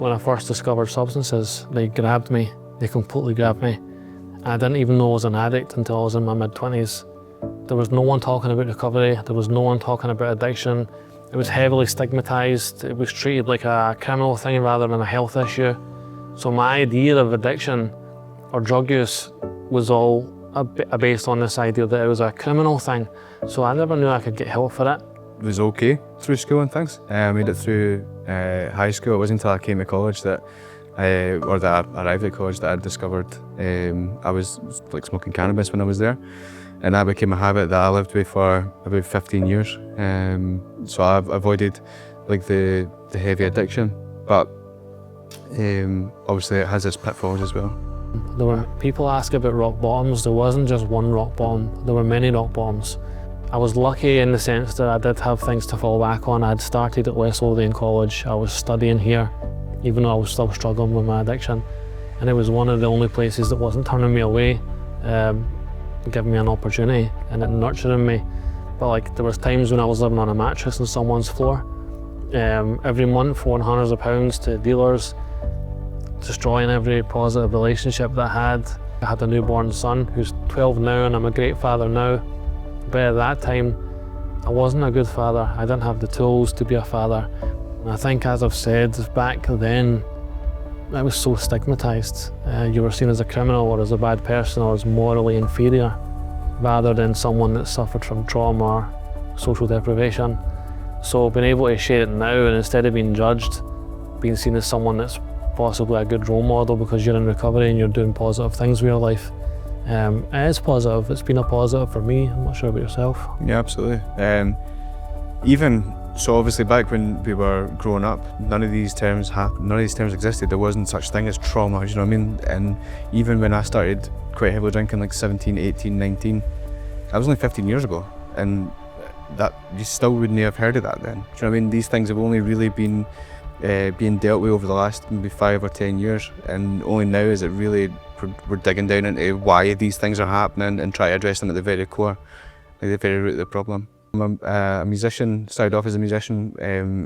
When I first discovered substances, they grabbed me. They completely grabbed me. And I didn't even know I was an addict until I was in my mid-20s. There was no one talking about recovery. There was no one talking about addiction. It was heavily stigmatized. It was treated like a criminal thing rather than a health issue. So my idea of addiction or drug use was all based on this idea that it was a criminal thing. So I never knew I could get help for it. It was okay through school and things. I made it through high school. It wasn't until I came to college that I arrived at college that I discovered I was like smoking cannabis when I was there. And that became a habit that I lived with for about 15 years. So I've avoided like the heavy addiction, but obviously it has its pitfalls as well. There were people ask about rock bottoms. There wasn't just one rock bottom. There were many rock bottoms. I was lucky in the sense that I did have things to fall back on. I'd started at West Lothian College. I was studying here, even though I was still struggling with my addiction. And it was one of the only places that wasn't turning me away, giving me an opportunity and it nurturing me. But like there was times when I was living on a mattress on someone's floor, every month throwing hundreds of pounds to dealers, destroying every positive relationship that I had. I had a newborn son who's 12 now and I'm a great father now. But at that time, I wasn't a good father. I didn't have the tools to be a father. And I think, as I've said, back then, I was so stigmatized. You were seen as a criminal or as a bad person or as morally inferior, rather than someone that suffered from trauma or social deprivation. So being able to share it now and instead of being judged, being seen as someone that's possibly a good role model because you're in recovery and you're doing positive things with your life. It is positive. It's been a positive for me. I'm not sure about yourself. Yeah, absolutely. Even so, obviously back when we were growing up, none of these terms existed. There wasn't such thing as trauma, you know what I mean? And even when I started quite heavily drinking, like 17, 18, 19, that was only 15 years ago. And that you still wouldn't have heard of that then. Do you know what I mean? These things have only really been being dealt with over the last maybe 5 or 10 years, and only now is it really we're digging down into why these things are happening and try to address them at the very core, like the very root of the problem. I'm a musician, started off as a musician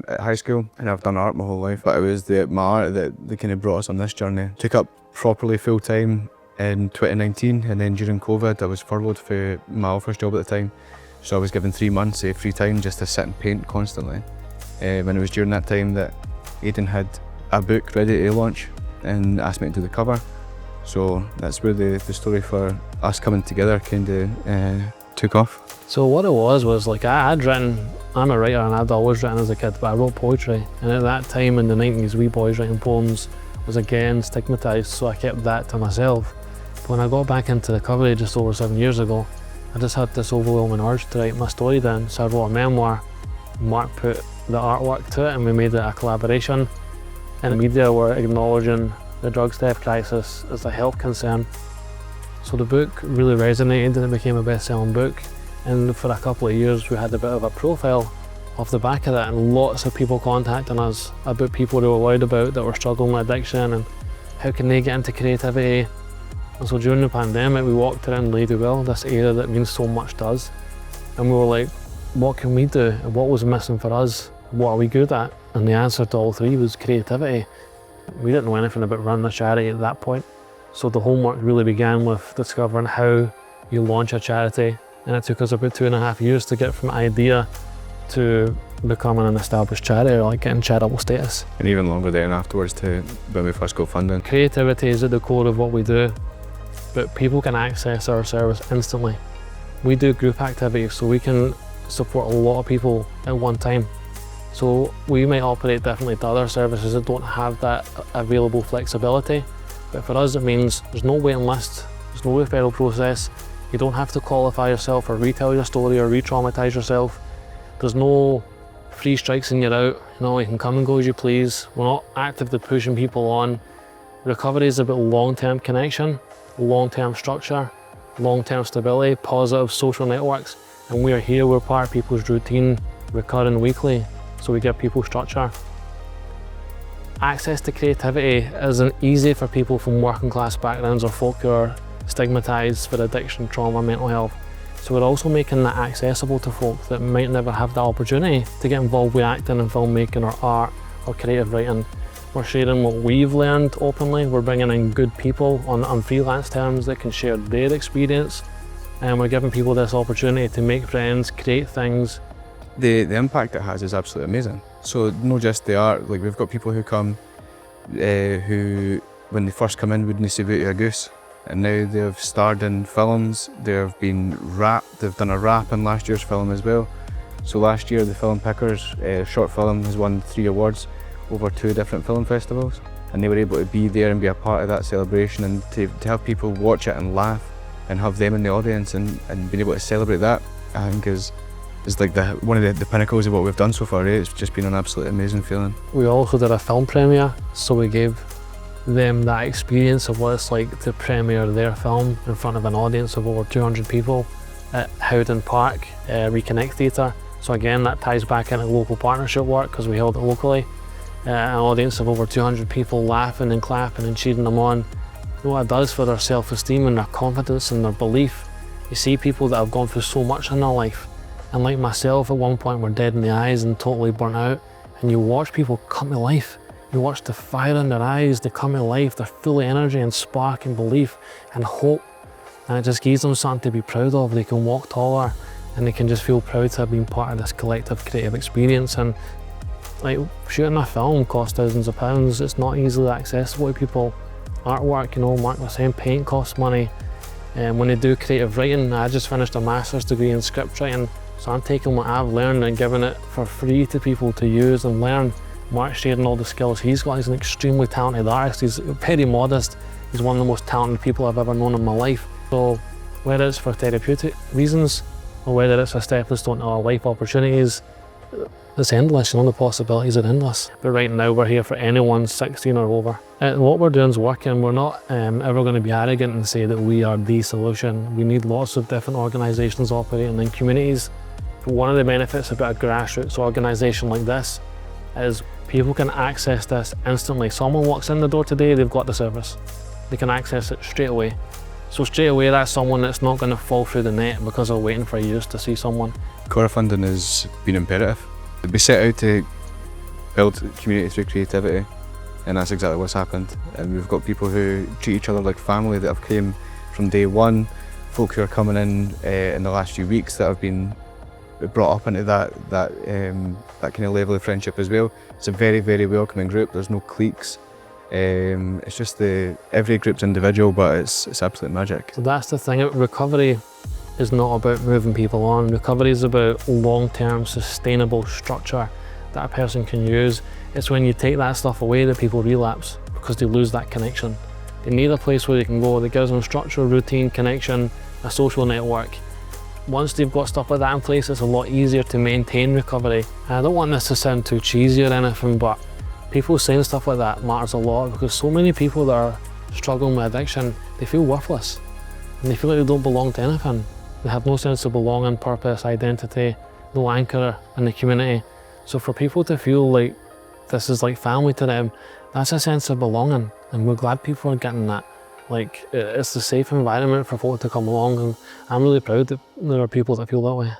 at high school, and I've done art my whole life, but it was my art that kind of brought us on this journey. Took up properly full time in 2019, and then during COVID I was furloughed for my office job at the time, so I was given 3 months of free time just to sit and paint constantly. And it was during that time that Aiden had a book ready to launch and asked me to do the cover. So that's where the story for us coming together kind of took off. So what it was like I'd written, I'm a writer and I'd always written as a kid, but I wrote poetry. And at that time in the 90s, wee boys writing poems was again stigmatized, so I kept that to myself. But when I got back into recovery just over 7 years ago, I just had this overwhelming urge to write my story down. So I wrote a memoir. Mark put the artwork to it and we made it a collaboration. And the media were acknowledging the drugs death crisis as a health concern. So the book really resonated and it became a best-selling book. And for a couple of years we had a bit of a profile off the back of that, and lots of people contacting us about people they were worried about that were struggling with addiction and how can they get into creativity. And so during the pandemic we walked around Ladywell, this area that means so much to us, and we were like, what can we do? And what was missing for us? What are we good at? And the answer to all three was creativity. We didn't know anything about running a charity at that point. So the homework really began with discovering how you launch a charity. And it took us about 2.5 years to get from idea to becoming an established charity, or like getting charitable status. And even longer then afterwards to when we first got funding. Creativity is at the core of what we do, but people can access our service instantly. We do group activities, so we can support a lot of people at one time. So we might operate differently to other services that don't have that available flexibility. But for us it means there's no waiting list, there's no referral process. You don't have to qualify yourself or retell your story or re-traumatize yourself. There's no free strikes and you're out. You know, you can come and go as you please. We're not actively pushing people on. Recovery is about long-term connection, long-term structure, long-term stability, positive social networks. And we are here, we're part of people's routine, recurring weekly, so we give people structure. Access to creativity isn't easy for people from working class backgrounds or folk who are stigmatized for addiction, trauma, mental health. So we're also making that accessible to folk that might never have the opportunity to get involved with acting and filmmaking or art or creative writing. We're sharing what we've learned openly. We're bringing in good people on freelance terms that can share their experience. And we're giving people this opportunity to make friends, create things. The impact it has is absolutely amazing. So not just the art, like we've got people who come who, when they first come in, wouldn't say Beauty a Goose. And now they've starred in films, they've done a rap in last year's film as well. So last year the Film Pickers short film has won 3 awards over 2 different film festivals. And they were able to be there and be a part of that celebration, and to have people watch it and laugh and have them in the audience and being able to celebrate that, I think is like one of the pinnacles of what we've done so far. It's just been an absolutely amazing feeling. We also did a film premiere, so we gave them that experience of what it's like to premiere their film in front of an audience of over 200 people at Howden Park Reconnect Theatre. So again, that ties back into local partnership work because we held it locally. An audience of over 200 people laughing and clapping and cheering them on. You know what it does for their self-esteem and their confidence and their belief. You see people that have gone through so much in their life, and like myself at one point were dead in the eyes and totally burnt out, and you watch people come to life. You watch the fire in their eyes, they come to life, they're full of energy and spark and belief and hope, and it just gives them something to be proud of. They can walk taller and they can just feel proud to have been part of this collective creative experience. And like, shooting a film costs thousands of pounds. It's not easily accessible to people. Artwork, you know, Mark was saying, paint costs money. And when they do creative writing, I just finished a master's degree in script writing, so I'm taking what I've learned and giving it for free to people to use and learn. Mark's sharing all the skills he's got. He's an extremely talented artist. He's very modest. He's one of the most talented people I've ever known in my life. So whether it's for therapeutic reasons or whether it's a stepping stone to our life opportunities, it's endless, you know, the possibilities are endless. But right now we're here for anyone 16 or over. What we're doing is working. We're not ever going to be arrogant and say that we are the solution. We need lots of different organisations operating in communities. But one of the benefits about a grassroots organisation like this is people can access this instantly. Someone walks in the door today, they've got the service. They can access it straight away. So straight away, that's someone that's not going to fall through the net because they're waiting for years to see someone. Corra funding has been imperative. We set out to build community through creativity, and that's exactly what's happened. And we've got people who treat each other like family that have came from day one, folk who are coming in the last few weeks that have been brought up into that kind of level of friendship as well. It's a very, very welcoming group. There's no cliques. It's just every group's individual, but it's absolute magic. So that's the thing. Recovery is not about moving people on. Recovery is about long-term sustainable structure that a person can use. It's when you take that stuff away that people relapse because they lose that connection. They need a place where they can go that gives them structure, routine, connection, a social network. Once they've got stuff like that in place, it's a lot easier to maintain recovery. I don't want this to sound too cheesy or anything, but people saying stuff like that matters a lot because so many people that are struggling with addiction, they feel worthless and they feel like they don't belong to anything. They have no sense of belonging, purpose, identity, no anchor in the community. So for people to feel like this is like family to them, that's a sense of belonging, and we're glad people are getting that. Like, it's a safe environment for folk to come along, and I'm really proud that there are people that feel that way.